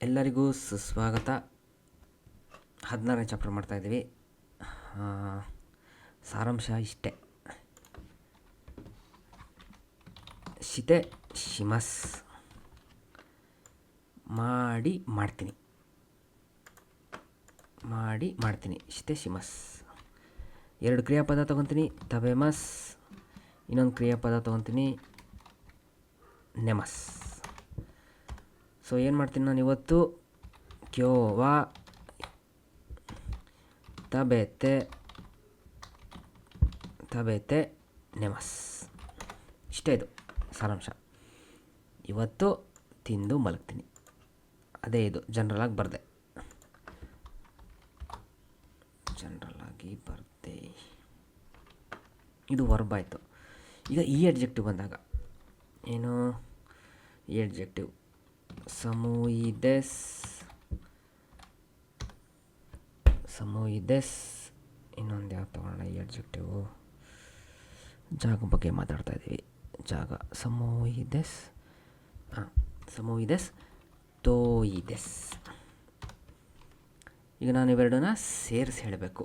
ಎಲ್ಲರಿಗೂ ಸುಸ್ವಾಗತ. 16ನೇ ಚಾಪ್ಟರ್ ಮಾಡ್ತಾಯಿದ್ದೀವಿ. ಸಾರಾಂಶ ಇಷ್ಟೇ: ಶಿತೆ ಶಿಮಸ್, ಮಾಡ್ತೀನಿ ಶಿತೆ ಶಿಮಸ್. 2 ಕ್ರಿಯಾಪದ ತೊಗೊತೀನಿ, ತಬೆಮಸ್. ಇನ್ನೊಂದು ಕ್ರಿಯಾಪದ ತೊಗೊತೀನಿ, ನೆಮಸ್. ಸೊ ಏನು ಮಾಡ್ತೀನಿ ನಾನು ಇವತ್ತು? ಕ್ಯೋವಾ ತಬೇತೆ ನೆಮಸ್. ಇಷ್ಟೇ ಇದು ಸಾರಾಂಶ. ಇವತ್ತು ತಿಂದು ಮಲಗ್ತೀನಿ, ಅದೇ ಇದು. ಜನರಲಾಗಿ ಬರದೆ. ಇದು ವರ್ಬ್ ಆಯಿತು. ಈಗ ಈ ಅಡ್ಜೆಕ್ಟಿವ್ ಬಂದಾಗ ಏನು? ಈ ಅಡ್ಜೆಕ್ಟಿವ್ ಸಮೂಯಿದೆಸ್. ಇನ್ನೊಂದು ಯಾವ್ದು ತಗೊಳ್ಳೋಣ? ಈ ಅಡ್ಜೆಕ್ಟಿವ್ ಜಾಗ ಬಗ್ಗೆ ಮಾತಾಡ್ತಾ ಇದ್ದೀವಿ. ಜಾಗ ಸಮೂಯಿದೆಸ್ ತೋಯಿದೆಸ್. ಈಗ ನಾನು ಇವೆರಡನ್ನ ಸೇರಿಸಿ ಹೇಳಬೇಕು.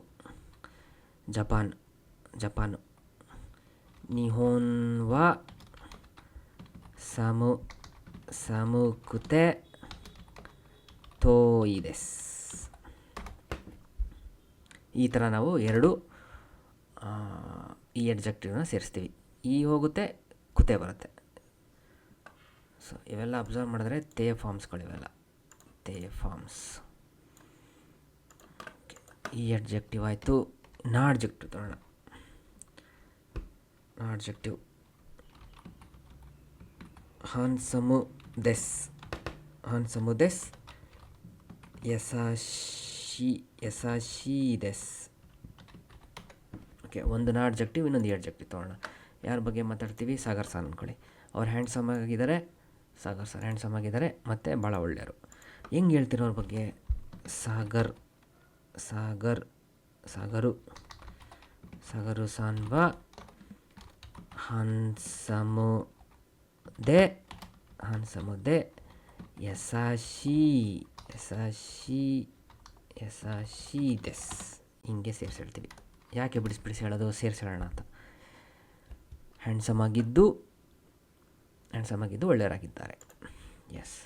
ಜಪಾನು ನಿಹೋನ್ ವಾ ಸಮುಕುತೆ ತೋಯಿದೆಸ್. ಈ ಥರ ನಾವು ಎರಡು ಈ ಅಡ್ಜೆಕ್ಟಿವ್ನ ಸೇರಿಸ್ತೀವಿ. ಈ ಹೋಗುತ್ತೆ, ಕುತೆ ಬರುತ್ತೆ. ಸೊ ಇವೆಲ್ಲ ಅಬ್ಸರ್ವ್ ಮಾಡಿದ್ರೆ ತೇ ಫಾರ್ಮ್ಸ್ಗಳು. ಇವೆಲ್ಲ ತೇ ಫಾರ್ಮ್ಸ್. ಈ ಅಡ್ಜೆಕ್ಟಿವ್ ಆಯಿತು. ನಾ ಅಡ್ಜೆಕ್ಟಿವ್ ತಗೊಳ್ಳೋಣ. ನಾ ಅಡ್ಜೆಕ್ಟಿವ್ ಹಾನ್ಸಮು ದೆಸ್ ಯಸಾಶಿ ದೆಸ್. ಓಕೆ, ಒಂದು ನಾ ಅಡ್ಜೆಕ್ಟಿವ್, ಇನ್ನೊಂದು ಈ ಅಡ್ಜೆಕ್ಟಿವ್ ತೊಗೊಳ್ಳೋಣ. ಯಾರ ಬಗ್ಗೆ ಮಾತಾಡ್ತೀವಿ? ಸಾಗರ್ ಸರ್ ಅಂದ್ಕೊಳ್ಳಿ. ಅವ್ರು ಹ್ಯಾಂಡ್ಸಮ್ ಆಗಿದ್ದಾರೆ, ಸಾಗರ್ ಸರ್ ಹ್ಯಾಂಡ್ಸಮ್ ಆಗಿದ್ದಾರೆ, ಮತ್ತು ಭಾಳ ಒಳ್ಳೆಯವರು. ಹೆಂಗೆ ಹೇಳ್ತಿರೋ ಅವ್ರ ಬಗ್ಗೆ? ಸಾಗರು ಸಾನ್ವಾ ಹಾನ್ಸಮುದೆ ಯಸಾಶಿ ದೆಸ್. ಹಿಂಗೆ ಸೇರಿಸಿ ಹೇಳ್ತೀವಿ. ಯಾಕೆ ಬಿಡಿಸಿ ಹೇಳೋದು? ಸೇರಿಸಿ ಹೇಳೋಣ ಅಂತ. ಹ್ಯಾಂಡ್ಸಮ್ ಆಗಿದ್ದು ಒಳ್ಳೆಯವರಾಗಿದ್ದಾರೆ. ಎಸ್.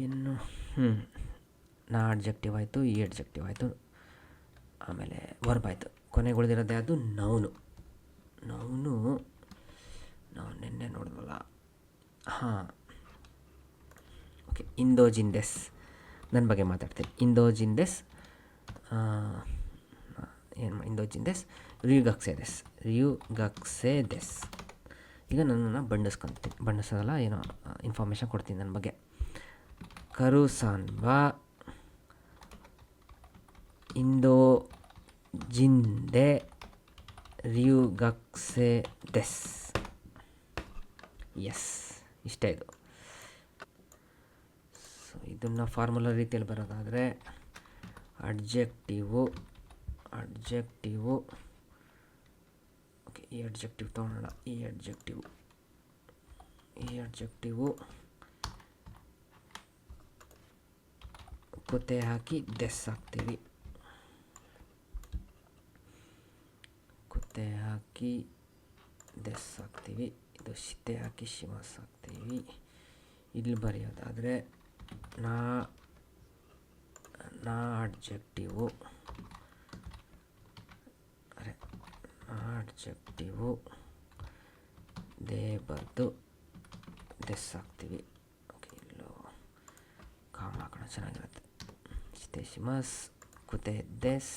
ಇನ್ನು ನಾ ಅಡ್ಜೆಕ್ಟಿವ್ ಆಯಿತು, ಈ ಅಡ್ಜೆಕ್ಟಿವ್ ಆಯಿತು, ಆಮೇಲೆ ವರ್ಬ್ ಆಯಿತು. ಕೊನೆಗೆ ಉಳಿದಿರೋದು ಯಾವುದು? ನೌನು ನಾವು ನಿನ್ನೆ ನೋಡಿದ್ವಲ್ಲ. ಓಕೆ, ಇಂದೋಜಿಂದೆಸ್. ನನ್ನ ಬಗ್ಗೆ ಮಾತಾಡ್ತೀನಿ. ಇಂದೋಜಿಂದೆಸ್ ರಿಯುಗಕ್ಸೆದೆಸ್. ಈಗ ನನ್ನನ್ನು ಬಣ್ಣಿಸೋದಲ್ಲ, ಏನೋ ಇನ್ಫಾರ್ಮೇಷನ್ ಕೊಡ್ತೀನಿ ನನ್ನ ಬಗ್ಗೆ. ಕರುಸಾನ್ವಾ ಇಂದೋಜಿಂದೆ ರಿಯುಗಕ್ಸೆದೆಸ್. ಎಸ್, ಇಷ್ಟೇ ಇದು. ಸೊ ಇದನ್ನು ಫಾರ್ಮುಲಾ ರೀತಿಯಲ್ಲಿ ಬರೋದಾದರೆ ಅಡ್ಜೆಕ್ಟಿವು ಓಕೆ, ಈ ಅಡ್ಜೆಕ್ಟಿವ್ ತೊಗೊಳ್ಳೋಣ. ಈ ಅಡ್ಜೆಕ್ಟಿವು ಕುತ್ತೆ ಹಾಕಿ ದೆಸ್ ಹಾಕ್ತೀವಿ. ಇದು ಶಿತೆ ಹಾಕಿ ಶಿಮಸ್ ಹಾಕ್ತೀವಿ. ಇಲ್ಲಿ ಬರೆಯೋದಾದರೆ ನಾ ಅಡ್ಜೆಕ್ಟಿವು ದೇ ಬರೆದು ದೆಸ್ ಹಾಕ್ತೀವಿ. ಓಕೆ, ಇಲ್ಲೋ ಕಾಮ ಹಾಕೋಣ, ಚೆನ್ನಾಗಿರುತ್ತೆ. ಶಿತೆ ಶಿಮಸ್ ಕುತೆ ದೆಸ್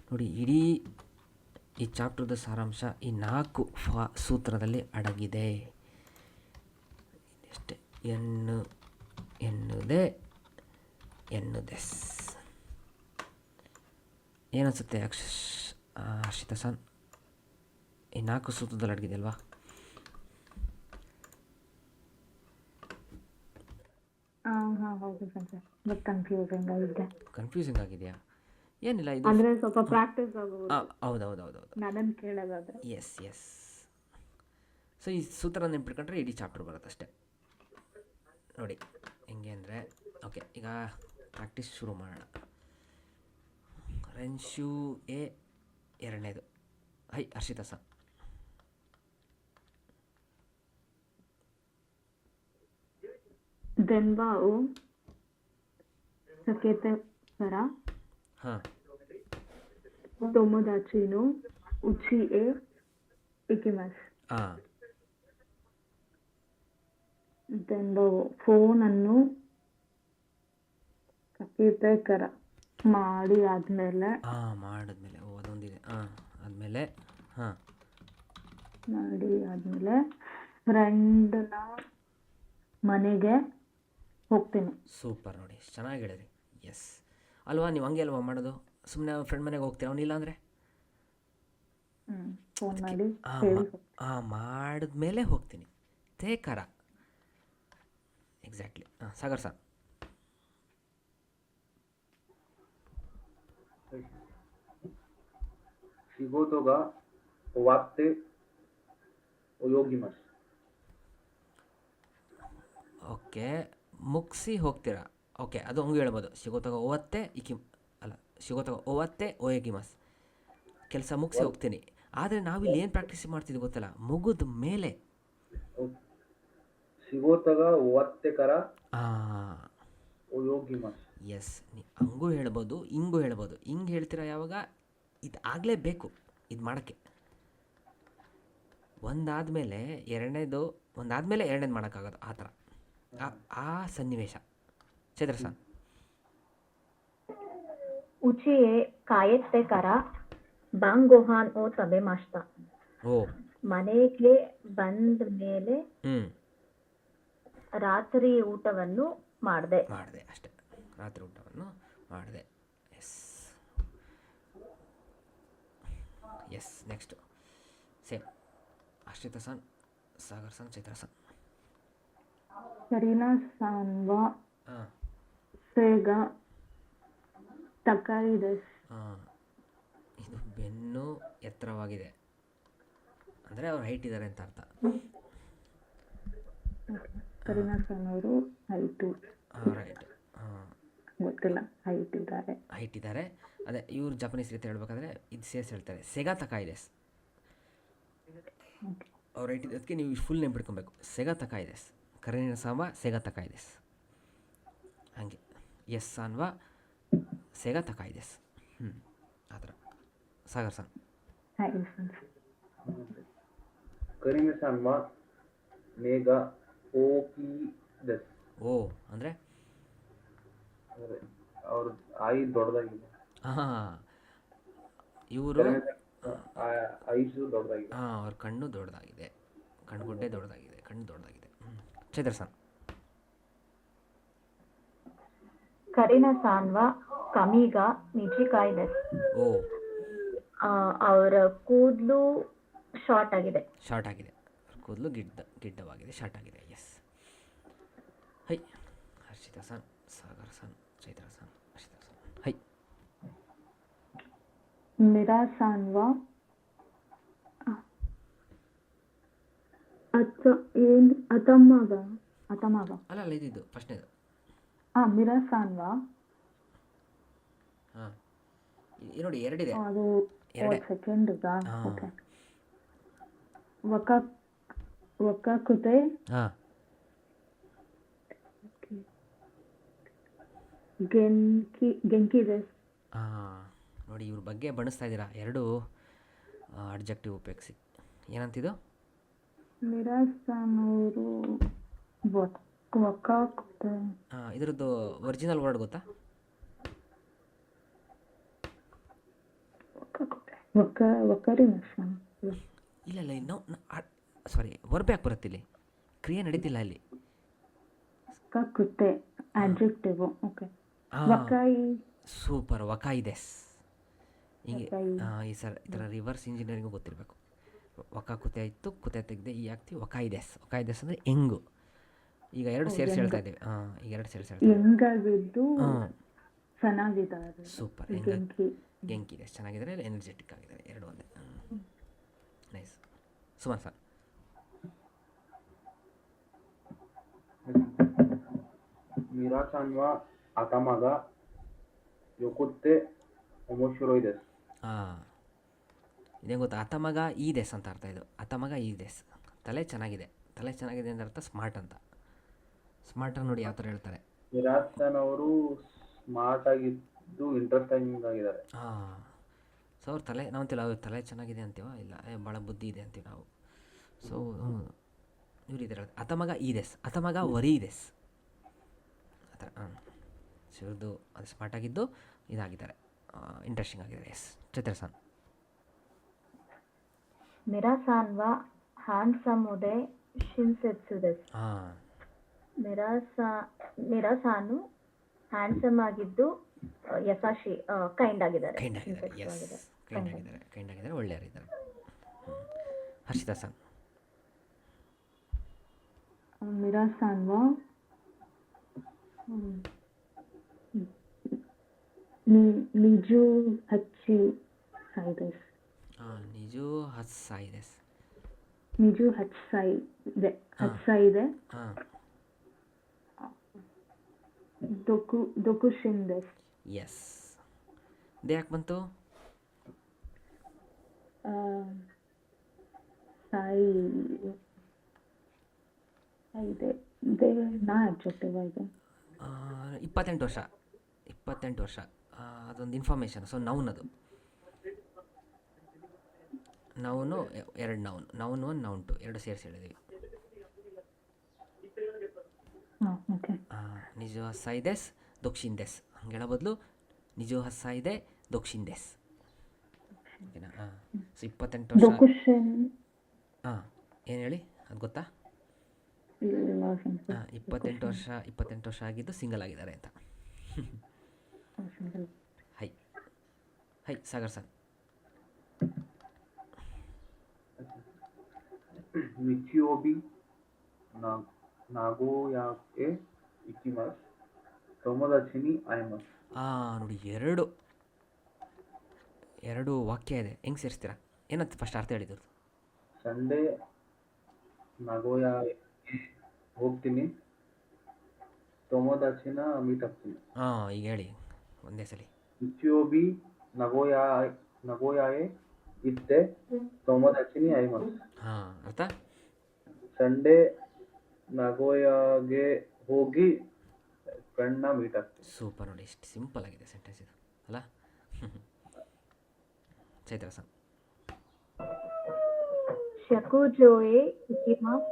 ನೋಡಿ. ಇಡೀ ಈ ಚಾಪ್ಟರ್ದ ಸಾರಾಂಶ ಈ 4 ಸೂತ್ರದಲ್ಲಿ ಅಡಗಿದೆ. ಅಷ್ಟೇ. ಎನ್ನುದೆಸ್. ಏನನ್ಸುತ್ತೆ ಹರ್ಷಿತಾ ಸನ್? ಈ 4 ಸೂತ್ರದಲ್ಲಿ ಅಡಗಿದೆ ಅಲ್ವಾ? ಹೌದು ಸರ್, ಬಟ್ ಕನ್ಫ್ಯೂಸಿಂಗ್ ಆಗಿದೆಯಾ? ಏನಿಲ್ಲ ಇದು ಅಂದ್ರೆ ಸ್ವಲ್ಪ ಪ್ರಾಕ್ಟೀಸ್ ಆಗೋದು ಹೌದೌದೌದೌದು. ನನ್ನನ್ನು ಕೇಳೋದಾದ್ರೆ. S S. ಸೊ ಈ ಸೂತ್ರ ನೆನ್ಪಿಟ್ಕೊಂಡ್ರೆ ಇಡೀ ಚಾಪ್ಟರ್ ಬರುತ್ತೆ ಅಷ್ಟೇ. ನೋಡಿ ಹೆಂಗೆ ಅಂದರೆ, ಓಕೆ ಈಗ ಪ್ರಾಕ್ಟೀಸ್ ಶುರು ಮಾಡೋಣ. ರೆನ್ಶು ಎ ಎರಡನೇದು. ಹೈ ಹರ್ಷಿತಾ ಸರ್. ದೆನ್ಬಾವು ಸಕೇತಕರ ಹಾಂ ತೊಮೊದಾಚಿನು ಉಚಿ ಎ ಇಕಿಮಸ್. ಹಾಂ ದೆನ್ಬಾವು ಫೋನನ್ನು ಸಕೇತಕರ ಮಾಡಿ ಆದ್ಮೇಲೆ ಮಾಡಿದ್ಮೇಲೆ ಅದೊಂದಿದೆ. ಆದಮೇಲೆ ಮಾಡಿ ಆದ್ಮೇಲೆ ಫ್ರೆಂಡ್ನ ಮನೆಗೆ ಹೋಗ್ತೀನಿ. ಸೂಪರ್, ನೋಡಿ ಚೆನ್ನಾಗಿ ಹೇಳಿದ್ರಿ. ಎಸ್ ಅಲ್ವಾ, ನೀವು ಹಂಗೆ ಅಲ್ವಾ ಮಾಡೋದು, ಸುಮ್ಮನೆ ಫ್ರೆಂಡ್ ಮನೆಗೆ ಹೋಗ್ತೀರಾ, ಅವನಿಲ್ಲ ಅಂದರೆ ಫೋನ್ ಮಾಡಿ ಮಾಡಿದ್ಮೇಲೆ ಹೋಗ್ತೀನಿ. ತೇಕರ ಎಕ್ಸಾಕ್ಟ್ಲಿ. ಸಾಗರ್ ಸರ್. ಶಿಗೋತೋಗ ವಾತ್ತೆ ಯೋಗಿಮಸ್. ಓಕೆ, ಮುಗಿಸಿ ಹೋಗ್ತೀರಾ. ಓಕೆ, ಅದು ಹಂಗೆ ಹೇಳ್ಬೋದು. ಶಿಗೋತಗ ಓವತ್ತೆ ಶಿಗೋತಗ ಓವತ್ತೆ ಓಯಗಿಮಸ್, ಕೆಲಸ ಮುಗಿಸಿ ಹೋಗ್ತೀನಿ. ಆದರೆ ನಾವಿಲ್ಲಿ ಏನು ಪ್ರಾಕ್ಟೀಸ್ ಮಾಡ್ತಿದ್ವಿ ಗೊತ್ತಲ್ಲ, ಮುಗಿದ ಮೇಲೆ. ಶಿಗೋತಗ ಓವತ್ತೆ ಕರ ಯೋಗಿಮಸ್. ಎಸ್, ಹಂಗೂ ಹೇಳ್ಬೋದು, ಹಿಂಗೂ ಹೇಳ್ಬೋದು. ಹಿಂಗೆ ಹೇಳ್ತೀರಾ ಯಾವಾಗ, ಇದು ಆಗಲೇಬೇಕು ಇದು ಮಾಡೋಕ್ಕೆ. ಒಂದಾದಮೇಲೆ ಎರಡನೇದು ಮಾಡೋಕ್ಕಾಗೋದು, ಆ ಥರ ಆ ಸನ್ನಿವೇಶ. ಚೈತ್ರ ಸರ್. ಉಚಿಯೇ ಕಾಯತ್ತೆ ಕರ ಬಾಂಗೋಹಾನ್ ಓ ತಬೆ ಮಾಸ್ತ. ಮನೆಗೆ ಬಂದ ಮೇಲೆ ರಾತ್ರಿ ಊಟವನ್ನು ಮಾಡಿದೆ ಅಷ್ಟೇ. ರಾತ್ರಿ ಊಟವನ್ನು ಮಾಡಿದೆ. Yes next same. ಅಶ್ರಿತಾ ಸನ್, ಸಾಗರ್ ಸನ್, ಚೈತ್ರ ಸನ್. ಕರೀನಾ ಸಾನ್ವಾ ಸೇಗ ತಕಾಯಿದೆಸ್. ಇದು ಬೆನ್ನು ಎತ್ತರವಾಗಿದೆ ಅಂದರೆ ಅವ್ರು ಹೈಟ್ ಇದ್ದಾರೆ ಅಂತ ಅರ್ಥ. ಕರೀನಾ ಸಾನ್ ಅವರು ಹೈಟು. ರೈಟ್. ಗೊತ್ತಿಲ್ಲ, ಹೈಟ್ ಇದ್ದಾರೆ. ಅದೇ ಇವ್ರು ಜಪಾನೀಸ್ ರೀತಿ ಹೇಳ್ಬೇಕಾದ್ರೆ ಇದು ಸೇರ್ಸಿ ಹೇಳ್ತಾರೆ, ಸೆಗಾ ತಕಾಯಿದೆಸ್. ಅವ್ರು ಹೈಟ್ ಇದೆ, ಅದಕ್ಕೆ ನೀವು ಫುಲ್ ನೇಮ್ ಬಿಡ್ಕೊಬೇಕು. ಸೆಗಾ ತಕಾಯಿದೆಸ್, ಕರೀನಾ ಸಾನ್ವಾ ಸೆಗಾ ತಕಾಯಿದೆಸ್. ಹಾಗೆ ಎಸ್ ಸಾನ್ವಾ ಸೆಗಾ ತಕಾಯಿದೆಸ್. ಆ ಥರ. ಸಾಗರ್ ಸನ್. ಕರೀನಾ ಸಾನ್ವಾ ಮೇಗ ಓಕಿದೆಸ್. ಅಂದರೆ ಅವ್ರ ಆಯಿ ದೊಡ್ಡದಾಗಿದೆ. ಇವರು ಐಸು ದೊಡ್ಡದಾಗಿದೆ. ಅವ್ರ ಕಣ್ಣು ದೊಡ್ಡದಾಗಿದೆ, ಕಣ್ಣುಗುಡ್ಡೆ ದೊಡ್ಡದಾಗಿದೆ, ಕಣ್ಣು ದೊಡ್ಡದಾಗಿದೆ. ಚೈತ್ರ ಸನ್. ಕರೀನಾ ಸಾನ್ವಾ ಕಮೀಗ ಮಿಚಿಕಾಯಿದೆಸ್. ಅವರ ಕೂದಲು ಶಾರ್ಟ್ ಆಗಿದೆ. ಕೂದಲು ಗಿಡ್ಡವಾಗಿದೆ, ಶಾರ್ಟ್ ಆಗಿದೆ. ಎಸ್. ಹೈ ಹರ್ಷಿತಾ ಸನ್, ಸಾಗರ್ ಸನ್, ಚೈತ್ರ ಸನ್, ಹರ್ಷಿತಾ ಸನ್. ಹೈ ಮಿರಾ ಸಾನ್ವಾ ಅತಮಾಗ ಅಲ್ಲ ಇದಿದ್ದು ಫಸ್ಟ್ನೇದು. ಮಿರಾ ಸಾನ್ವಾ. ನೋಡಿ ಎರಡಿದೆ. ಅದು ಸೆಕೆಂಡ್. ಓಕೆ. ವಕಾಕುತೆ ಗೆಂಕಿದೆಸ್. ನೋಡಿ ಇವ್ರ ಬಗ್ಗೆ ಬಣಿಸ್ತಾ ಇದ್ದೀರಾ, ಎರಡು ಅಡ್ಜೆಕ್ಟಿವ್ ಉಪಯೋಗಿಸಿ. ಏನಂತಿದ್ದು? ಮಿರಾಸಾನವರು ವಕಾಕುತೆ. ಇದರದ್ದು ಒರಿಜಿನಲ್ ವರ್ಡ್ ಗೊತ್ತಾ? ಇಲ್ಲ ಸಾರಿ, ವರ್ಬ್ ಯಾಕೆ ಬರುತ್ತೆ ಇಲ್ಲಿ? ಕ್ರಿಯೆ ನಡೀತಿಲ್ಲ ಇಲ್ಲಿ. ಓಕೆ. ಸೂಪರ್, ವಕಾಯಿದೆಸ್. ಹಿಂಗೆ ಈ ಥರ ರಿವರ್ಸ್ ಇಂಜಿನಿಯರಿಂಗು ಗೊತ್ತಿರಬೇಕು. ವಕ ಕುತೆ ಆಯಿತು, ಕುತೆ ತೆಗೆದೆ ಈ ಆಗ್ತೀವಿ. ವಕಾಯಿದೆಸ್ ಅಂದರೆ ಹೆಂಗು. ಈಗ ಎರಡು ಸೇರಿಸಿ ಹೇಳ್ತಾ ಇದ್ದೀವಿ. ಈಗ ಎರಡು ಸೇರಿಸಿ ಹೇಳ್ತಾ ಇದ್ದೀವಿ. ಚೆನ್ನಾಗಿದ್ದಾರೆ. ಸೂಪರ್. ಗೆಂಕಿ. ಗೆಂಕಿದೆ, ಚೆನ್ನಾಗಿದ್ದಾರೆ, ಎನರ್ಜೆಟಿಕ್ ಆಗಿದ್ದಾರೆ, ಎರಡು ಒಂದೇ. ನೈಸ್. ಸುಮಾರು ಸರ್. ಮಿರಾ-san ವ ಅತಮಗ ಯೋಕುತ್ತೆ ಒಮೊಶಿರೋಯ್ desu. ಹಾಂ, ಇದೇನು ಗೊತ್ತಾ, ಅತಮಗ ಈ ದೇಸ್ ಅಂತ ಅರ್ಥ. ಇದು ಅತಮಗ ಈ ದೇಸ್, ತಲೆ ಚೆನ್ನಾಗಿದೆ. ತಲೆ ಚೆನ್ನಾಗಿದೆ ಅಂತ ಅರ್ಥ ಸ್ಮಾರ್ಟ್ ಅಂತ. ಸ್ಮಾರ್ಟಾಗಿ ನೋಡಿ ಯಾವ ಥರ ಹೇಳ್ತಾರೆ. ಮಿರಾ-san ಅವರು ಸ್ಮಾರ್ಟ್ ಆಗಿದ್ದು ಇಂಟ್ರೆಸ್ಟಿಂಗ್ ಆಗಿದ್ದಾರೆ. ಹಾಂ, ಸೊ ಅವ್ರ ತಲೆ ನಾವು ಅಂತೀವಿ, ಅವ್ರ ತಲೆ ಚೆನ್ನಾಗಿದೆ ಅಂತೀವ, ಇಲ್ಲ ಭಾಳ ಬುದ್ಧಿ ಇದೆ ಅಂತೀವಿ ನಾವು. ಸೊ ಇವ್ರು ಇದ್ದಾರೆ, ಅತಮಗ ಈ ದೇಸ್, ಅತಮಗ ವರಿ ದೇಸ್ ಆ ಥರ. ಹಾಂ, ಸೊ ಇವ್ರದ್ದು ಅದು ಸ್ಮಾರ್ಟಾಗಿದ್ದು ಇದಾಗಿದ್ದಾರೆ, ಇಂಟ್ರೆಸ್ಟಿಂಗ್ ಆಗಿದ್ದಾರೆ. ಎಸ್, ಚೈತ್ರ-san. ಮಿರಾ-san ವ ಹ್ಯಾಂಡ್ಸಮ್ ಉದೆ ಶಿನ್ಸೆಟ್ಸು desu. ಹಾಂ, ಮಿರಾ-ಸಾನು ಹ್ಯಾಂಡ್ಸಮ್ ಆಗಿದ್ದು ಯಸಾಶಿ ಕೈಂಡ್ ಆಗಿದ್ದಾರೆ. ಕೈಂಡ್ ಆಗಿದ್ದಾರೆ. ಎಸ್, ಕೈಂಡ್ ಆಗಿದ್ದಾರೆ, ಕೈಂಡ್ ಆಗಿದ್ದಾರೆ, ಒಳ್ಳೆಯವರಿದ್ದಾರೆ. ಹರ್ಷಿತಾ-san. ಮಿರಾ-san ವ ನಿಜು ಹಚ್ಚಿ ಸಾಯಿ desu. ಹಾಂ, ನಿಜು ಹತ್ಸಾಯಿ ದೇಸ್. ನಿಜು ಹಚ್ಸಾಯಿ ಇದೆ. ಹಾಂ, ದೊಕುಶಿನ್ desu. ಎಸ್. ಇದು ಯಾಕೆ ಬಂತು? ಸಾಯಿ ಇದೆ. ಇದೆ ನಾ ಅಬ್ಜೆಕ್ಟಿವ್ ಇದೆ. 28 ವರ್ಷ, 28 ವರ್ಷ, ಅದೊಂದು ಇನ್ಫಾರ್ಮೇಷನ್. ಸೊ ನೌನ್, ಅದು ನೌನು, ಎರಡು ನೌನ್, ನೌನ್ 1 ನೌನ್ 2 ಎರಡು ಸೇರಿಸಿ ಹೇಳಿದ್ವಿ. ಹಾಂ, ಓಕೆ. ನಿಜ ಹಸ್ಸಾಯಿ ದೇಸ್ ದೊಕ್ಷಿನ್ ದೇಸ್ ಹಂಗೆ ಹೇಳೋ ಬದಲು ನಿಜ ಹಸ್ಸಾಯಿ ಇದೆ ದೊಕ್ಷಿನ್ ದೇಸ್. ಓಕೆನಾ? ಹಾಂ, ಸೊ 28 ವರ್ಷ. ದೊಕುಶಿನ್. ಹಾಂ, ಏನು ಹೇಳಿ, ಅದು ಗೊತ್ತಾ? ಹಾಂ, 28 ವರ್ಷ ಆಗಿದ್ದು ಸಿಂಗಲ್ ಆಗಿದ್ದಾರೆ ಅಂತ. ಹೈ ಹೈ ಸಾಗರ್-san. ಮಿಚಿಯೋಬಿ ನಾಗೋಯಾಕ್ಕೆ ಇಕಿಮಾಸ್ ತೊಮೊದಾಚಿನಿ ಆಯಮಾಸ್. ನೋಡಿ, ಎರಡು ವಾಕ್ಯ ಇದೆ, ಹೆಂಗೆ ಸೇರಿಸ್ತೀರಾ? ಏನಂತ ಫಸ್ಟ್ ಅರ್ಥ ಹೇಳಿದ್ರು? ಸಂಡೇ ನಗೋಯಾಗೆ ಹೋಗ್ತೀನಿ, ತೊಮೊದಾಚಿನ ಮೀಟ್ ಆಗ್ತೀನಿ. ಹಾಂ, ಈಗ ಹೇಳಿ ಒಂದೇ ಸಲ. ಮಿಚಿಯೋಬಿ ನಗೋಯಾಗೆ ಇದ್ದೆ ತೊಮೊದಾಚಿನಿ ಆಯಮಾಸ್. ಹಾಂ, ಅರ್ಥ? ಸಂಡೇ ನಗೋಯಾಗೆ ಹೋಗಿ ಫ್ರೆಂಡ್ನ ಮೀಟ್ ಆಗ್ತೀನಿ. ಸೂಪರ್. ನೋಡಿ, ಎಷ್ಟು ಸಿಂಪಲ್ ಆಗಿದೆ ಸೆಂಟೆನ್ಸ್ ಇದು ಅಲ್ಲ? ಚೈತ್ರ-san. ಶಕುಜೋಯೆ ಇಕಿಮಾಸ್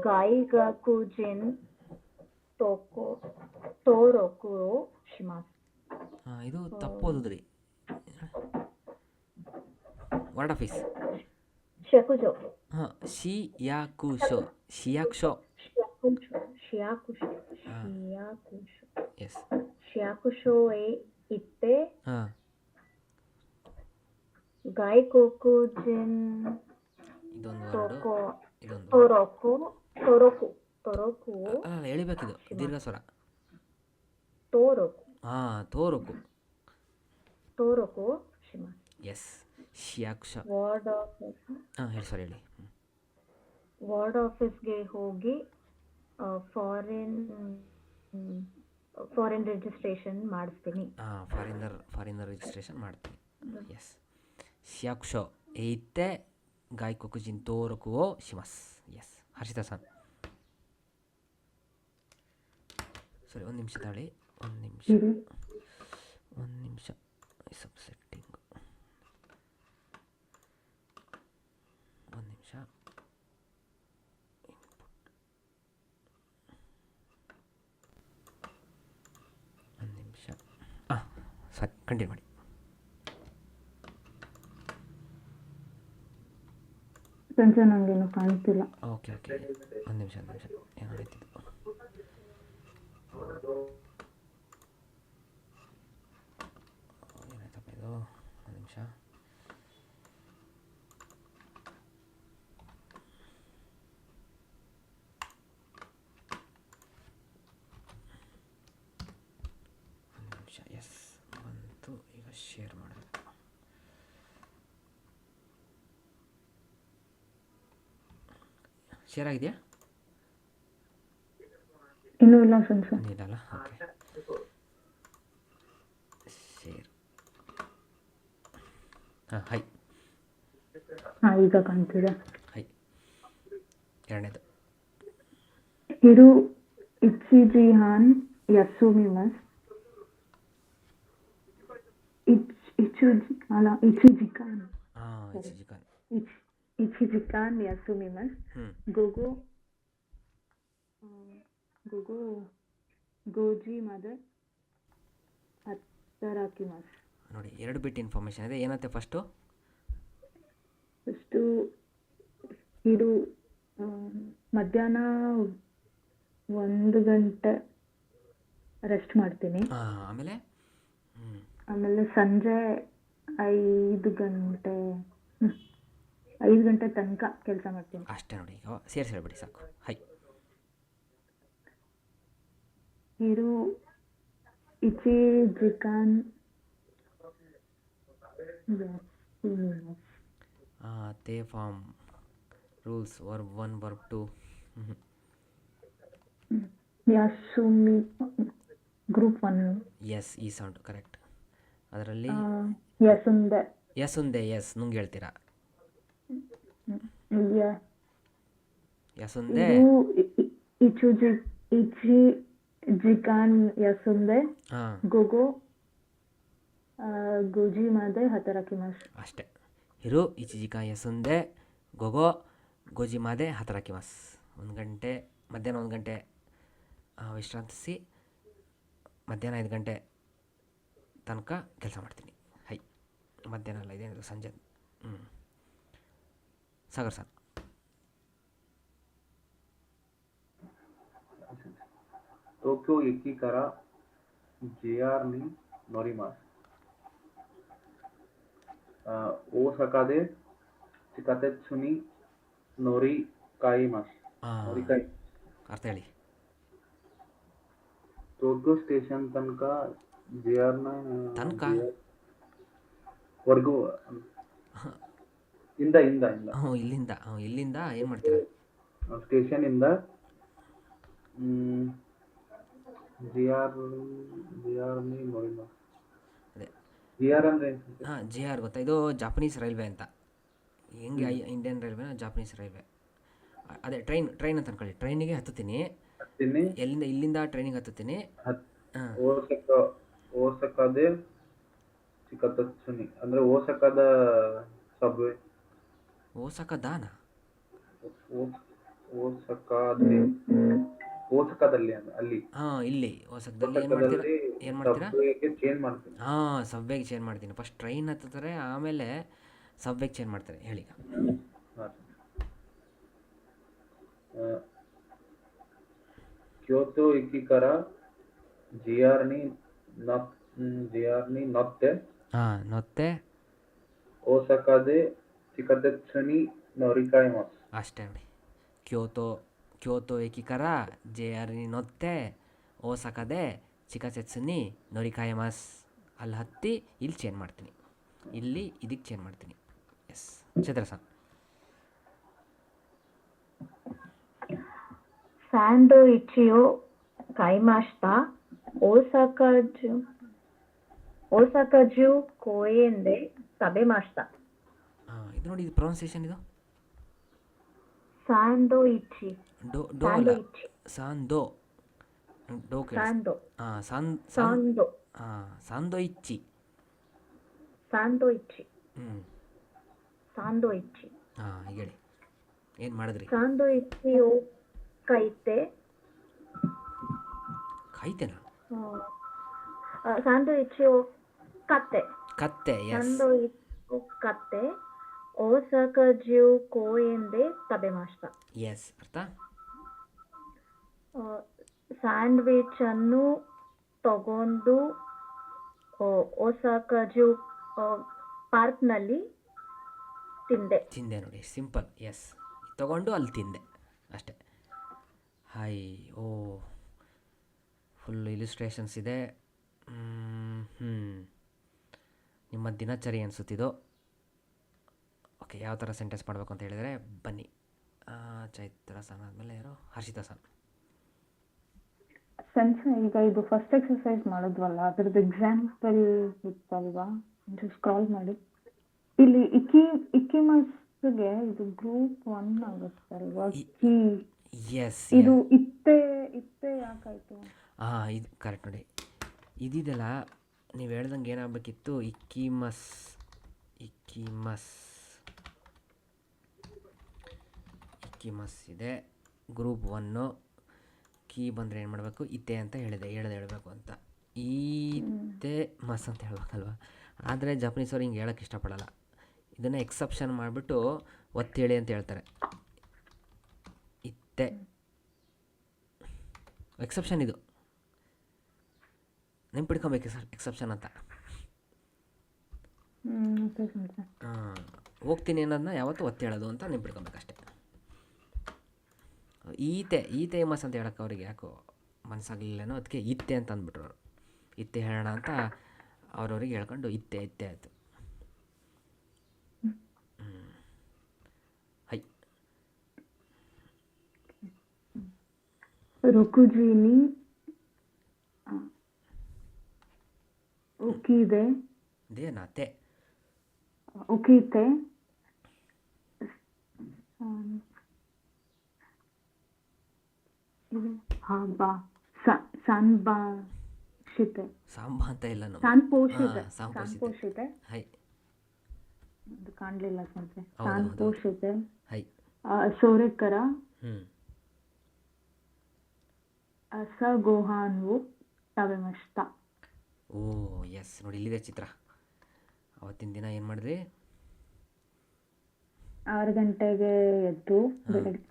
ಗಾಯಿಗಾಕುಜಿನ್ ತೋರೊಕುರೋ ಶಿಮಾಸ್. ಹಾಂ, ಇದು ತಪ್ಪು ಓದಿದ್ರಿ. Word office. ಶಕುಜೋ. ಹಾಂ, ಶಿಯಾಕುಶೋ, ಶಿಯಾಕ್ಷೋ. ಎಸ್. ಶಿಯಾಕುಶೋಯೆ ಇತ್ತೆ ಹಾಂ, ಗಾಯಿಕೋಕುಜಿನ್ ಇದೊಂದು ವರ್ಡು, ಇದೊಂದು ತೊರೊಕು ಅಲ್ಲ, ಎಳಿಬೇಕಿದು ದೀರ್ಘ ಸ್ವರ. ತೋರೊಕು. ಹಾಂ, ತೋರೊಕು. ಶಿಮಾಸ್. ಎಸ್, ಶಿಯಾಕ್ಷ. Ward office. ಹಾಂ, ಹೇಳಿ, ಸಾರಿ ಹೇಳಿ. ವಾರ್ಡ್ ಆಫೀಸ್ಗೆ ಹೋಗಿ ಫಾರಿನ್ ರಿಜಿಸ್ಟ್ರೇಷನ್ ಮಾಡಿಸ್ತೀನಿ. ಹಾಂ, ಫಾರಿನರ್ ರಿಜಿಸ್ಟ್ರೇಷನ್ ಮಾಡ್ತೀನಿ. ಎಸ್, ಶಿಯಾಕ್ಷೋ ಏಯ್ತೆ ಗಾಯ್ಕೊಕುಜಿನ್ ತೋರಕುವೋ ಶಿಮಸ್. ಎಸ್, ಹರ್ಷಿತಾ-san. ಸರಿ, ಒಂದು ನಿಮಿಷ ತಾಳಿ, ಒಂದು ನಿಮಿಷ. ಸಬ್ ಸೆಟ್ಟಿಂಗ್ ಒಂದು ನಿಮಿಷ. ಒಂದು ನಿಮಿಷ. ಹಾಂ, ಸರಿ, ಕಂಟಿನ್ಯೂ ಮಾಡಿ. ಸಂಜೆ ನನಗೇನು ಕಾಣ್ತಿಲ್ಲ. ಓಕೆ, ಒಂದು ನಿಮಿಷ ಏನು ನಡೀತಿದ್ದು? ಏನಾಯ್ತಪ್ಪ ಇದು? ಒಂದು ನಿಮಿಷ. ಶೇರ್ ಮಾಡೋದು. ಶೇರ್ ಆಗಿದೆಯಾ? ಇನ್ನೂ ಇಲ್ಲ ಸೆನ್ಸರ್. ಇದಲ್ಲ, ಓಕೆ. ಶೇರ್. ಹಾಂ, ಹೈ. ಹಾಂ, ಈಗ ಕಾಣ್ತಿದೆ. ಹೈ. ಎರಡನೇದು. ಹಿರು ಇಚ್ಚಿಜಿಹಾನ್ ಯಸುಮಿಮಸ್. ಇಚಿಜಿಕಾನ್. ಹಾಂ, ಇಚಿಜಿಕಾನ್. ಇಚಿಜಿಕಾನ್ ಯಸುಮಿಮಸ್. ಹ್ಞೂ. ಗೊಗೊ ಗೊಗೊ ಗೋಜಿ ಮದರ್ ಹತ್ತರಾಕಿಮಸ್. ನೋಡಿ, 2 ಬಿಟ್ ಇನ್ಫಾರ್ಮೇಷನ್ ಇದೆ. ಏನಂತೆ ಫಸ್ಟು? ಫಸ್ಟು ಇದು ಮಧ್ಯಾಹ್ನ 1 ಗಂಟೆ ರೆಸ್ಟ್ ಮಾಡ್ತೀನಿ. ಹಾಂ, ಆಮೇಲೆ? ಆಮೇಲೆ ಸಂಜೆ 5 ಗಂಟೆ 5 ಗಂಟೆ ತನಕ ಕೆಲಸ ಮಾಡ್ತೀನಿ. ಅಷ್ಟೇ ನೋಡಿ, ಈಗ ಸೇರಿಸಿ ಹೇಳ್ಬಿಡಿ ಸಾಕು. ಹೈ. ಹಿರು ಇಚಿಜಿಕಾನ್ ಯಸುಮಿಮಸ್. ತೇ ಫಾರ್ಮ್ ರೂಲ್ಸ್ ವರ್ಬ್ 1 ವರ್ಬ್ 2. ಯಸುಮಿ ಗ್ರೂಪ್ 1. ಎಸ್, ಈ ಸೌಂಡ್ ಕರೆಕ್ಟ್. ಅದರಲ್ಲಿ ಯಸುಂದೆ. ಯಸುಂದೆ, ಎಸ್ ನುಂಗ್ ಹೇಳ್ತೀರಾ. ಯಸುಂದೆ. ಇಚಿಜಿಕಾನ್ ಯಸುಂದೆ. ಹಾಂ, ಗೊಗೊ ಗೋಜಿ ಮಾದೆ ಹತರಾಕಿಮಸ್. ಅಷ್ಟೇ. ಹಿರು ಇಚಿಜಿಕಾ ಯಸುಂದೆ ಗೊಗೊ ಗೋಜಿ ಮಾದೆ ಹತರಾಕಿಮಸ್. 1 ಗಂಟೆ ಮಧ್ಯಾಹ್ನ 1 ಗಂಟೆ ವಿಶ್ರಾಂತಿಸಿ ಮಧ್ಯಾಹ್ನ 5 ಗಂಟೆ ತನಕ ಕೆಲಸ ಮಾಡ್ತೀನಿ. ಹೈ. ಮಧ್ಯಾಹ್ನ ಅಲ್ಲ, ಇದೇನಿದು ಸಂಜೆ. ಸಾಗರ್ ಸರ್. ಟೋಕಿಯೋ ಏಕೀಕರ JR ನಿ ನೋರಿಮಾಸ್. ಓಸಾಕಾದೆ ಚಿಕಾತೆತ್ಸುನಿ ನೋರಿಕಾಯಿಮಾಸ್. ನೋರಿಕಾಯಿ ಅರ್ಥ ಹೇಳಿ. ಟೋಕಿಯೋ ಸ್ಟೇಷನ್ ತನಕ JR ನ ತನಕ ವರ್ಗು ಇಂದ ಇಲ್ಲಿಂದ ಏನು ಮಾಡ್ತೀರಾ? ಸ್ಟೇಷನ್ ಇಂದ JR ನಿ ನೋರಿಮಾಸ್. ಅದೇ JR ಅಂದ್ರೆ ಹಾಂ, JR ಗೊತ್ತಾ? ಇದು ಜಾಪನೀಸ್ ರೈಲ್ವೆ ಅಂತ. ಹೆಂಗೆ ಇಂಡಿಯನ್ ರೈಲ್ವೆನ ಜಾಪನೀಸ್ ರೈಲ್ವೆ. ಅದೇ ಟ್ರೈನ್ ಅಂತ ಅನ್ಕೊಳ್ಳಿ. ಟ್ರೈನಿಗೆ ಹತ್ತುತ್ತೀನಿ. ಇಲ್ಲಿಂದ ಟ್ರೈನಿಗೆ ಹತ್ತುತ್ತೀನಿ. ಓಸಕಾದೆ ಚಿಕತತ್ಸುನಿ ಅಂದ್ರೆ ಓಸಕಾದ ಸಬ್ವೆ. ಓಸಕದಾನ? ಓಸಕಾದಲ್ಲಿ ಅಲ್ಲಿ. ಹಾಂ, ಇಲ್ಲಿ ಓಸಕದಲ್ಲಿ ಏನು ಮಾಡ್ತೀರಾ? ಚೇಂಜ್ ಮಾಡ್ತೀನಿ. ಹಾಂ, ಸಬ್ವೆಗೆ ಚೇಂಜ್ ಮಾಡ್ತೀನಿ. ಫಸ್ಟ್ ಟ್ರೈನ್ ಹತ್ತುತ್ತಾರೆ, ಆಮೇಲೆ ಸಬ್ವೆಗೆ ಚೇಂಜ್ ಮಾಡ್ತಾರೆ. ಹೇಳಿ. ಕ್ಯೋಟೋ ಏಕೀಕರ JR ನಿ ನೊತ್ತೆ. ಹಾಂ, ನೊತ್ತೆ. ಓಸಕಾದೆ ಚಿಕತೆತ್ಸುನಿ ನೋರಿಕಾಯಿಮಾಸ್. ಅಷ್ಟೇ ನೋಡಿ. ಕ್ಯೋಟೋ ಏಕೀಕರ JR ನಿ ನೊತ್ತೆ ಓಸಕದೆ ಚಿಕಾಸೆತ್ಸುನಿ ನೋರಿಕಾಯಮಾಸ್. ಅಲ್ಲಿ ಹತ್ತಿ ಇಲ್ಲಿ ಚೇಂಜ್ ಮಾಡ್ತೀನಿ, ಇಲ್ಲಿ ಇದಕ್ಕೆ ಚೇಂಜ್ ಮಾಡ್ತೀನಿ. ಎಸ್, ಚಂದ್ರ ಸರ್. ಸ್ಯಾಂಡ್ವಿಚಿಯೋ ಕೈಮಾಶ್ತಾ ಓಸಾಕಾಜು ಕೋಯೆಂದೆ ತಬೆಮಾಶ್ತಾ. ಹಾಂ, ಇದು ನೋಡಿ, ಇದು ಪ್ರೊನೌನ್ಸಿಯೇಷನ್. ಇದು ಸ್ಯಾಂಡ್ವಿಚಿ. ಡೋ ಅಲ್ಲ, ಸಾಂದೋ. ಡೋ ಕೇಳಿಸ್. ಹಾಂ, ಸಾಂದೋ. ಹಾಂ, ಸಾಂದೋಯಿಚ್ಚಿ. ಸಾಂದೋಯಿಚ್ಚಿ. ಹಾಂ, ಹೇಳಿ. ಏನು ಮಾಡಿದ್ರಿ? ಸಾಂದೋಯಿಚಿಯೋ ಕಾಯ್ತೆನಾ? ಸ್ಯಾಂಡ್ವಿಚಿಯೋ ಕತ್ತೆ. ಎಸ್. ಸ್ಯಾಂಡ್ವಿಚ್ ಕತ್ತೆ ಓಸಾಕಾಜು ಕೋಯೆಂದೆ ತಬೆಮಾಶ್ತಾ. ಎಸ್, ಅರ್ಥ. ಸ್ಯಾಂಡ್ವಿಚ್ ಅನ್ನು ತಗೊಂಡು ಓಸಾಕಾಜು ಪಾರ್ಕ್ನಲ್ಲಿ ತಿಂದೆ ನೋಡಿ, ಸಿಂಪಲ್. ಎಸ್, ತಗೊಂಡು ಅಲ್ಲಿ ತಿಂದೆ ಅಷ್ಟೇ. ಹಾಯ್. ಓ, ಫುಲ್ ಇಲಿಸ್ಟ್ರೇಷನ್ಸ್ ಇದೆ. ನಿಮ್ಮ ದಿನಚರಿ ಅನಿಸುತ್ತಿದ್ದು. ಓಕೆ, ಯಾವ ಥರ ಸೆಂಟೆನ್ಸ್ ಮಾಡಬೇಕು ಅಂತ ಹೇಳಿದರೆ ಬನ್ನಿ. ಚೈತ್ರ ಸಾನ್ ಆದಮೇಲೆ ಯಾರು? ಹರ್ಷಿತಾ ಸಾನ್. ಈಗ ಇದು ಫಸ್ಟ್ ಎಕ್ಸರ್ಸೈಸ್ ಮಾಡಿದ್ವಲ್ಲ ಅದ್ರದ್ದು ಎಕ್ಸಾಂಪಲ್ ಇತ್ತಲ್ವಾ, ಸ್ಕ್ರಾಲ್ ಮಾಡಿ. ಇಲ್ಲಿ ಇಕ್ಕಿಮಸ್ಗೆ ಇದು ಗ್ರೂಪ್ 1 ಆಗುತ್ತಲ್ವಾ? ಎಸ್, ಇದು ಇತ್ತೆ ಯಾಕಾಯ್ತು? ಇದು ಕರೆಕ್ಟ್ ನೋಡಿ. ಇದಿದೆಲ್ಲ ನೀವು ಹೇಳ್ದಂಗೆ ಏನಾಗಬೇಕಿತ್ತು, ಇಕ್ಕಿಮಸ್ ಇದೆ. ಗ್ರೂಪ್ 1 ಕೀ ಬಂದರೆ ಏನು ಮಾಡಬೇಕು, ಇತ್ತೆ ಅಂತ ಹೇಳಬೇಕು ಅಂತ. ಈತೆ ಮಸ್ ಅಂತ ಹೇಳ್ಬೇಕಲ್ವ. ಆದರೆ ಜಪನೀಸವ್ರು ಹಿಂಗೆ ಹೇಳೋಕ್ಕೆ ಇಷ್ಟಪಡಲ್ಲ. ಇದನ್ನು ಎಕ್ಸೆಪ್ಷನ್ ಮಾಡಿಬಿಟ್ಟು ಒತ್ತೇಳಿ ಅಂತ ಹೇಳ್ತಾರೆ. ಇತ್ತೆ ಎಕ್ಸೆಪ್ಷನ್, ಇದು ನೆನ್ಪಿಡ್ಕೊಬೇಕು ಸರ್, ಎಕ್ಸೆಪ್ಷನ್ ಅಂತ. ಹೋಗ್ತೀನಿ ಅನ್ನೋದನ್ನ ಯಾವತ್ತೂ ಒತ್ತಿ ಹೇಳೋದು ಅಂತ ನೆನ್ಪಿಡ್ಕೊಬೇಕಷ್ಟೆ. ಈತೆ ಮಸ್ ಅಂತ ಹೇಳೋಕ್ಕೆ ಅವ್ರಿಗೆ ಯಾಕೋ ಮನಸ್ಸಾಗಲಿಲ್ಲೇನೋ, ಅದಕ್ಕೆ ಇತ್ತೆ ಅಂತ ಅಂದ್ಬಿಟ್ರು ಅವರು. ಇತ್ತೆ ಹೇಳೋಣ ಅಂತ ಅವ್ರವ್ರಿಗೆ ಹೇಳ್ಕೊಂಡು ಇತ್ತೆ ಆಯಿತು. ಹೈ ರುಕುಜಿನಿ ಉಕಿದೆ ದೇನಾತೆ ಉಕಿತೆ ಸಾಂಬಾಷಿತೆ ಸಾಂಬಾ ಅಂತ ಇಲ್ಲ ನಮ್ಮ ಸಾಂಪೋಷಿತೆ ಹೈ ಅದು ಕಾಣಲಿಲ್ಲ ಸಂತೆ. ಹೌದು. ಸಾಂಪೋಷಿತೆ ಹೈ ಸೋರೆಕರ ಹ್ಞೂ ಅಸಗೋಹಾನ್ವು ತವೆಮಷ್ಟ. ಓ ಎಸ್, ನೋಡಿ ಇಲ್ಲಿದೆ ಚಿತ್ರ. ಅವತ್ತಿನ ದಿನ ಏನು ಮಾಡಿದ್ರಿ? 6 ಗಂಟೆಗೆ ಎದ್ದು, ಬೆಳಗ್ಗೆ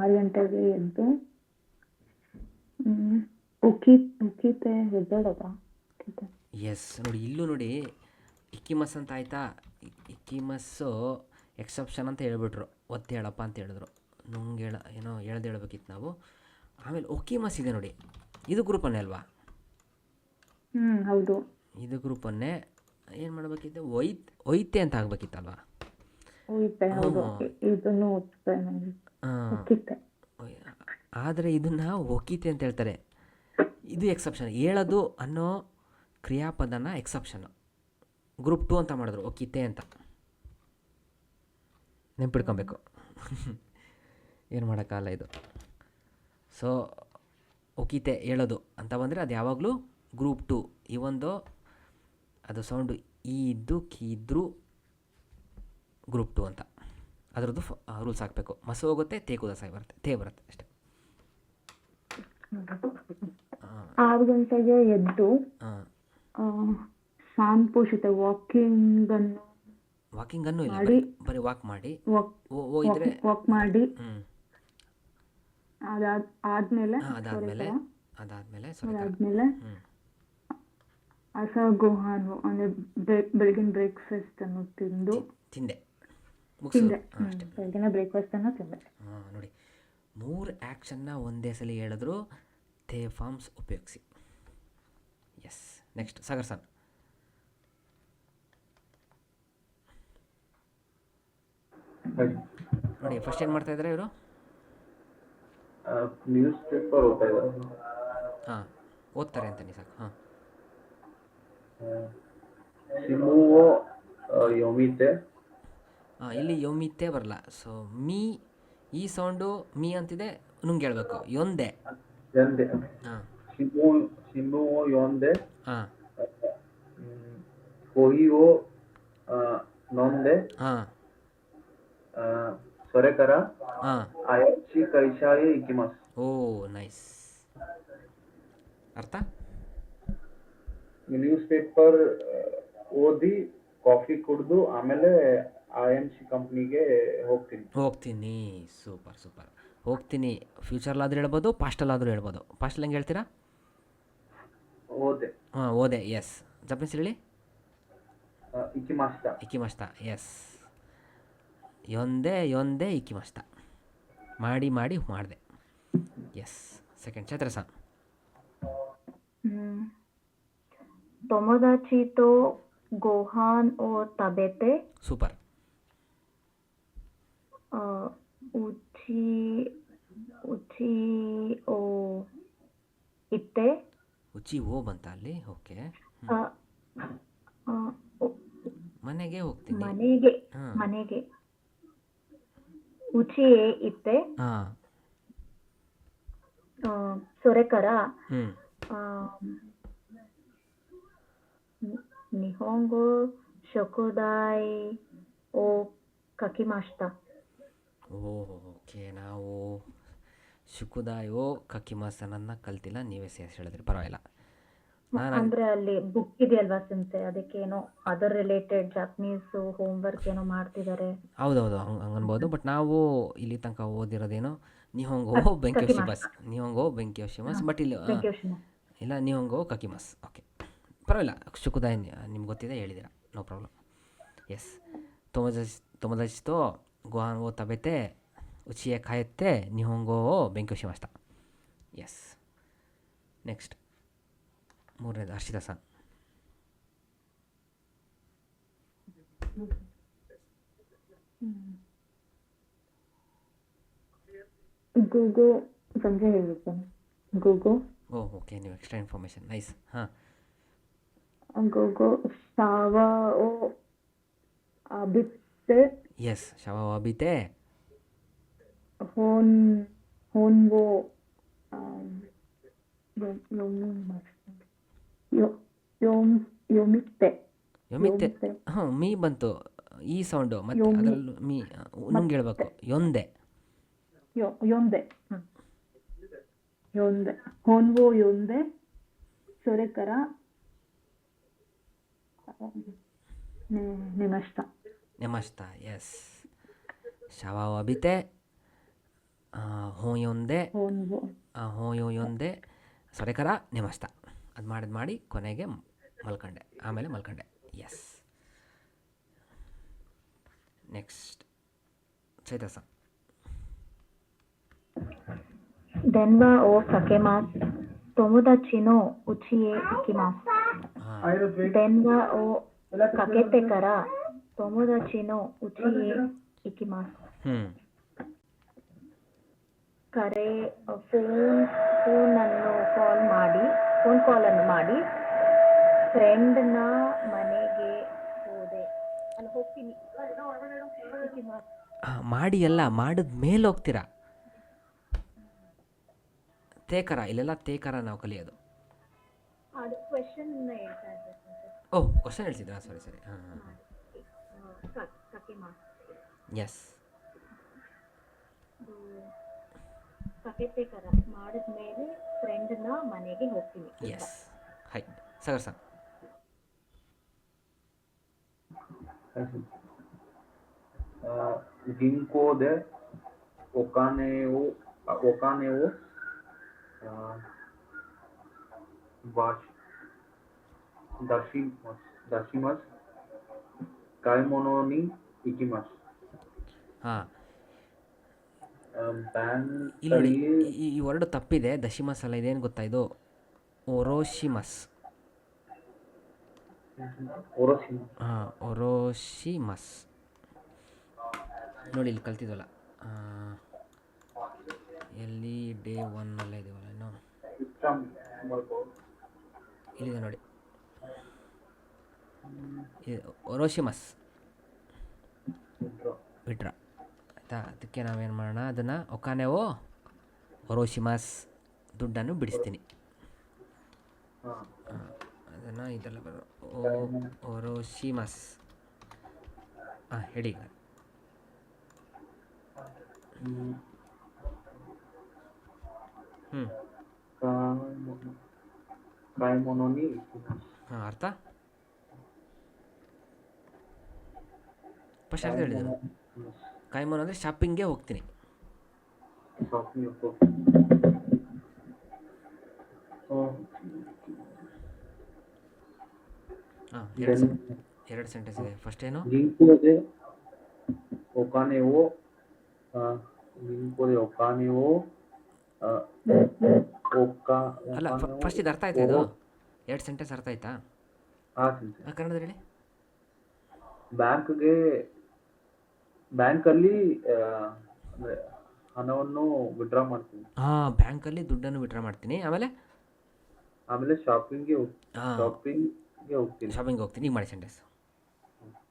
6 ಗಂಟೆಗೆ ಎದ್ದು ಉಕಿತೆ ಎದ್ದೇಳೋದ. ಎಸ್, ನೋಡಿ ಇಲ್ಲೂ ನೋಡಿ ಇಕ್ಕಿಮಸ್ ಅಂತ ಆಯಿತಾ. ಇಕ್ಕಿಮಸ್ಸು ಎಕ್ಸೆಪ್ಷನ್ ಅಂತ ಹೇಳ್ಬಿಟ್ರು, ಒತ್ತಿ ಹೇಳಪ್ಪ ಅಂತ ಹೇಳಿದ್ರು. ನುಂಗೆ ಏನೋ ಹೇಳ್ಬೇಕಿತ್ತು ನಾವು. ಆಮೇಲೆ ಒಕಿಮಸ್ ಇದೆ ನೋಡಿ, ಇದು ಗ್ರೂಪನ್ನೇ ಅಲ್ವಾ? ಹೌದು, ಇದು ಗ್ರೂಪನ್ನೇ. ಏನು ಮಾಡಬೇಕಿತ್ತು? ಒಯ್ತೆ ಅಂತ ಆಗಬೇಕಿತ್ತಲ್ವಾ? ಆದರೆ ಇದನ್ನು ಒಕಿತೆ ಅಂತ ಹೇಳ್ತಾರೆ. ಇದು ಎಕ್ಸೆಪ್ಷನ್. ಹೇಳೋದು ಅನ್ನೋ ಕ್ರಿಯಾಪದನ ಎಕ್ಸೆಪ್ಷನ್ನು. ಗ್ರೂಪ್ 2 ಅಂತ ಮಾಡಿದ್ರು, ಒಕಿತೆ ಅಂತ. ನೆನ್ಪಿಡ್ಕೊಬೇಕು. ಏನು ಮಾಡೋಕ್ಕಲ್ಲ ಇದು. ಸೊ ಒಕಿತೆ ಹೇಳೋದು ಅಂತ ಬಂದರೆ ಅದು ಯಾವಾಗಲೂ ಗ್ರೂಪ್ 2. ಈ ಒಂದು ಅದು ಸೌಂಡು ಈ ಇದ್ದು ಕೀ ಇದ್ದರೂ ಗ್ರೂಪ್ 2 ಅಂತ. ಅದರದ್ದು ರೂಲ್ಸ್ ಹಾಕಬೇಕು. ಮಸು ಹೋಗುತ್ತೆ, ತೇಕುದ ಸಾಯಿ ಬರುತ್ತೆ, ತೇ ಬರುತ್ತೆ ಅಷ್ಟೇ. 6 ಗಂಟೆಗೆ ಎದ್ದು ಸಾಂಪೋಷಿತ ವಾಕಿಂಗನ್ನು ಇಲ್ಲ, ಬರೀ ವಾಕ್ ಮಾಡಿ ಇದ್ರೆ ವಾಕ್ ಮಾಡಿ ಅದಾದ್ಮೇಲೆ ಅಸಗೋಹಾನು ಅಂದ್ರೆ ಬೆಳಗಿನ ಬ್ರೇಕ್ಫಾಸ್ಟ್ ಅನ್ನು ತಿಂದೆ. ಬೆಳಗಿನ ಬ್ರೇಕ್ಫಾಸ್ಟ್ ಅನ್ನು ತಿಂದೆ. ನೋಡಿ 3 ಆ್ಯಕ್ಷನ್ನ ಒಂದೇ ಸಲ ಹೇಳಿದ್ರು ತೇ ಫಾರ್ಮ್ಸ್ ಉಪಯೋಗಿಸಿ. Yes, next Sagar sir. ನೋಡಿ ಫಸ್ಟ್ ಏನು ಮಾಡ್ತಾ ಇದ್ದಾರೆ ಇವರು? ನ್ಯೂಸ್ ಪೇಪರ್ ಓದ್ತಾ ಇದ್ದಾರೆ. ಹಾಂ, ಓದ್ತಾರೆ ಅಂತಲೇ ಸಾಕು. ಹಾಂ, ಶಿಮುವೋ ಯೋಮಿತೆ. ಇಲ್ಲಿ ಯೋಮಿತೆ ಬರಲ್ಲ. ಸೊ ಮೀ, ಈ ಸೌಂಡು ಮೀ ಅಂತಿದೆ, ನುಂಗೆ ಹೇಳ್ಬೇಕು. ಯೊಂದೆ. ಹಾಂ, ಶಿಮುವೋ ಯೋಂದೆ. ಹಾಂ, ಕೊಹಿಯೋ ನೊಂದೆ. ಹಾಂ, ಸೊರೆಕರ ಹಾಂ. ಅಯಚಿ ಕೈಶಾಯೆ ಇಕಿಮಸ್. ಓ ನೈಸ್. ಅರ್ಥ? ನ್ಯೂಸ್ ಪೇಪರ್ ಓದಿ ಕಾಫಿ ಕುಡಿದು ಆಮೇಲೆ IMC ಕಂಪ್ನಿಗೆ ಹೋಗ್ತೀನಿ. ಸೂಪರ್. ಹೋಗ್ತೀನಿ ಫ್ಯೂಚರ್ಲಾದ್ರೂ ಹೇಳ್ಬೋದು, ಪಾಸ್ಟಲ್ಲಾದರೂ ಹೇಳ್ಬೋದು. ಪಾಸ್ಟಲ್ ಹೆಂಗೆ ಹೇಳ್ತೀರಾ? ಓದೆ. ಎಸ್, ಜಪನೀಸ್ ಹೇಳಿ. ಇಕಿಮಸ್ತಾ. ಎಸ್, ಯೊಂದೆ ಇಕಿಮಸ್ತಾ. ಮಾಡಿ ಮಾಡಿದೆ. ಎಸ್. ಸೆಕೆಂಡ್ ಚೈತ್ರ ಸಾನ್. 友達と गोहान ओ तबेते ಸೂಪರ್. उची उची ओ इत्ते ಉಚಿ ಓ ಬಂತ ಅಲ್ಲಿ. ಓಕೆ. अ, अ, ओ- ಮನೆಗೆ ಹೋಗ್ತೀನಿ. ಮನೆಗೆ ಹಾಂ ಮನೆಗೆ ಉಚಿಯೇ ಇತ್ತೆ ಹಾಂ. ಸೊರೆಕರ ಹ್ಞೂ ಆ, ನಿಹೋಂಗೋ ಶೊಕುದಾಯ್ ಓ ಕಕಿಮಾಸ್ತಾ. ಓಕೆ. ನಾವು ಶುಕುದಾಯೋ ಕಕಿಮಾಸನನ್ನು ಕಲ್ತಿಲ್ಲ, ನೀವೇ ಸೇರಿಸಿ ಹೇಳಿದ್ರಿ, ಪರವಾಗಿಲ್ಲ. ನಾನು ಅಂದ್ರೆ ಅಲ್ಲಿ ಬುಕ್ ಇದೆಯಲ್ವಾ ಸಿಂತೆ, ಅದಕ್ಕೇನೋ ಅದರ್ ರಿಲೇಟೆಡ್ ಜಾಪನೀಸ್ ಹೋಮ್ವರ್ಕ್ ಏನೋ ಮಾಡ್ತಿದ್ದಾರೆ. ಹೌದೌದು ಹಂಗೆ ಅನ್ಬೋದು. ಬಟ್ ನಾವು ಇಲ್ಲಿ ತನಕ ಓದಿರೋದೇನು ನಿಹೋಂಗೋ ಬೆಂಕ್ಯೋಶಿಮಸ್, ನಿಹೋಂಗೋ ಬೆಂಕ್ಯೋಶಿಮಸ್. ಬಟ್ ಇಲ್ಲಿ ಬೆಂಕಿಯೋಶಿನ. ಇಲ್ಲ, ನಿಹೋಂಗೋ ಕಕಿಮಸ್. ಓಕೆ, ಪರವಾಗಿಲ್ಲ. ಶುಕುದಾಯ್ ನಿಮ್ಗೆ ಗೊತ್ತಿದೆ, ಹೇಳಿದ್ದೀರಾ, ನೋ ಪ್ರಾಬ್ಲಮ್. ಎಸ್. ತೊಮೊದಾಚಿ ತೋ ಗೋಹಾನ್ ಓ ತಬೆತೆ ಉಚಿಯೇ ಖಾಯತ್ತೆ ನಿಹೋಂಗೋ ಬೆಂಕ್ಯೋಶಿಮಸ್ತ. ಎಸ್. ನೆಕ್ಸ್ಟ್ ಮೂರನೇದು ಹರ್ಷಿತಾ ಸರ್. ಗೂಗೋ ಸಂಜೆ ಹೇಳ್ಬೇಕಾನೆ. ಗೂಗೋ ಓಕೆ, ನೀವು ಎಕ್ಸ್ಟ್ರಾ ಇನ್ಫಾರ್ಮೇಷನ್, ನೈಸ್. ಹಾಂ. ಗೂಗೋ ಶಾವ ಓ ಅಬಿತ್ತೆ ಎಸ್. ಶವವಾಬಿತೆ ಹೋನ್ ಹೋನ್ವೋ ಯೋಮಿತ್ತೆ ಯೊಮಿತ್ತೆ. ಹಾಂ, ಮೀ ಬಂತು, ಈ ಸೌಂಡು. ಮತ್ತು ಅದರಲ್ಲೂ ಮೀ ನುಂಗ್ ಹೇಳ್ಬೇಕು. ಯೊಂದೆ. ಯೊಂದೆ ಯೊಂದೆ ಹೋನ್ವೋ ಯೊಂದೆ ಸೊರೆಕರ ನಿಮಷ್ಟ. ನೆಮಸ್ತ. ಎಸ್. ಶವವಾಬಿತೆ ಹೋಯೊಂದೆ ಹೋನ್ವೋ ಹೋಯೊಂದೆ ಸೊರೆಕರ ನೆಮಸ್ತ. ಅದು ಮಾಡಿ ಕೊನೆಗೆ ಮಲ್ಕೊಂಡೆ, ಆಮೇಲೆ ಮಲ್ಕೊಂಡೆ. ಎಸ್. Next Chaitra sir. ಡೆನ್ವಾ ಓ ಕಕೆಮಾಸ್ ತೊಮೊದಾಚಿ ನೋ ಉಚಿಯೇ ಇಕಿಮಾಸ್. ಡೆನ್ವಾ ಓ ಕಕೆತೆ ಕರ ತೊಮೊದಾಚಿ ನೋ ಉಚಿಯೇ ಇಕಿಮಾಸ್. ಹ್ಞೂ ಕರೆ ಫೋನ್ ಕಾಲನ್ನು ಮಾಡಿ ಫ್ರೆಂಡ್ನ ಮನೆಗೆ ಹೋದೆ. ಅಲ್ಲಿ ಹೋಗ್ತೀನಿ. ಇಕಿಮಾಸ್. ಮಾಡಿ ಅಲ್ಲ, ಮಾಡಿದ ಮೇಲೆ ಹೋಗ್ತೀರಾ. ತೇಕರ, ಇಲ್ಲೆಲ್ಲ ತೇಕರ ನಾವು ಕಲಿಯೋದು. ಅದು ಕ್ವೆಶನ್ ಹೇಳ್ತಾ ಇರ್ಬೇಕು. ಓಹ್, ಕ್ವಶನ್ ಹೇಳ್ತಿದ್ರಾ? ಸರಿ. ಹಾಂ ಹಾಂ. ಕಕೆಮಾಸ್. ಎಸ್. ಕಕೆತೆ ಕರ ಮಾಡಿದ್ಮೇಲೆ ಫ್ರೆಂಡ್ನ ಮನೆಗೆ ಹೋಗ್ತೀನಿ. ಎಸ್. ಹೈ ಸಾಗರ್ ಸರ್. ಗಿಂಕೋ ದೆ ಒಕಾನೆವು ವಾಶ್ ದಶಿಮಸ್ ಕಾಯ್ಮೊನೋನಿ ಇಕಿಮಸ್. ಹಾಂ, ಬ್ಯಾನ್ ಇಲ್ಲಿ ನೋಡಿ, ಈ ವರ್ಡ್ ತಪ್ಪಿದೆ. ದಶಿಮಸ್ ಅಲ್ಲ, ಇದೇನು ಗೊತ್ತಾ, ಇದು ಒರೋಶಿಮಸ್. ಹಾಂ, ಒರೋಶಿಮಸ್. ನೋಡಿ, ಇಲ್ಲಿ ಕಲ್ತಿದ್ವಲ್ಲ, ಎಲ್ಲಿ ಡೇ 1 ಅಲ್ಲೇ ಇದೀವಲ್ಲ ಇನ್ನು. ಇಲ್ಲಿದೆ ನೋಡಿ, ಒರೋಶಿಮಸ್ ಬಿಟ್ರ ಆಯಿತಾ. ಅದಕ್ಕೆ ನಾವೇನು ಮಾಡೋಣ, ಅದನ್ನು ಒಕಾನೆವೋ ಒರೋಶಿಮಸ್, ದುಡ್ಡನ್ನು ಬಿಡಿಸ್ತೀನಿ. ಅದನ್ನು ಇದೆಲ್ಲ ಬರೋ ಒರೋಶಿಮಸ್. ಹಾಂ, ಹೇಳಿ. ಹಾಂ, ಅರ್ಥ ಫಸ್ಟ್ ಅರ್ಥ ಹೇಳಿದ್ರು. ಕಾಯ್ಮೋನ್ ಅಂದರೆ ಶಾಪಿಂಗ್ಗೆ ಹೋಗ್ತೀನಿ. ಹಾಂ, ಎರಡು ಸೆಂಟೆನ್ಸ್ ಇದೆ. ಫಸ್ಟ್ ಏನು? ಅಲ್ಲ, ಫಸ್ಟ್ ಇದು ಅರ್ಥ ಆಯ್ತಾ? ಇದು ಎರಡು ಸೆಂಟೆನ್ಸ್ ಅರ್ಥ ಆಯ್ತಾ? ಕನ್ನಡದಲ್ಲಿ ಹೇಳಿ. ಬ್ಯಾಂಕ್ಗೆ ಬ್ಯಾಂಕಲ್ಲಿ ಅಂದ್ರೆ ಹಣವನ್ನು ವಿಡ್ರಾ ಮಾಡ್ತೀನಿ. ಹಾಂ, ಬ್ಯಾಂಕಲ್ಲಿ ದುಡ್ಡನ್ನು ವಿಡ್ರಾ ಮಾಡ್ತೀನಿ. ಆಮೇಲೆ ಆಮೇಲೆ ಹಾಂ, ಶಾಪಿಂಗ್ಗೆ ಹೋಗ್ತೀನಿ. ಶಾಪಿಂಗ್ ಹೋಗ್ತೀನಿ. ಈಗ ಮಾಡಿ ಸೆಂಟೆನ್ಸ್.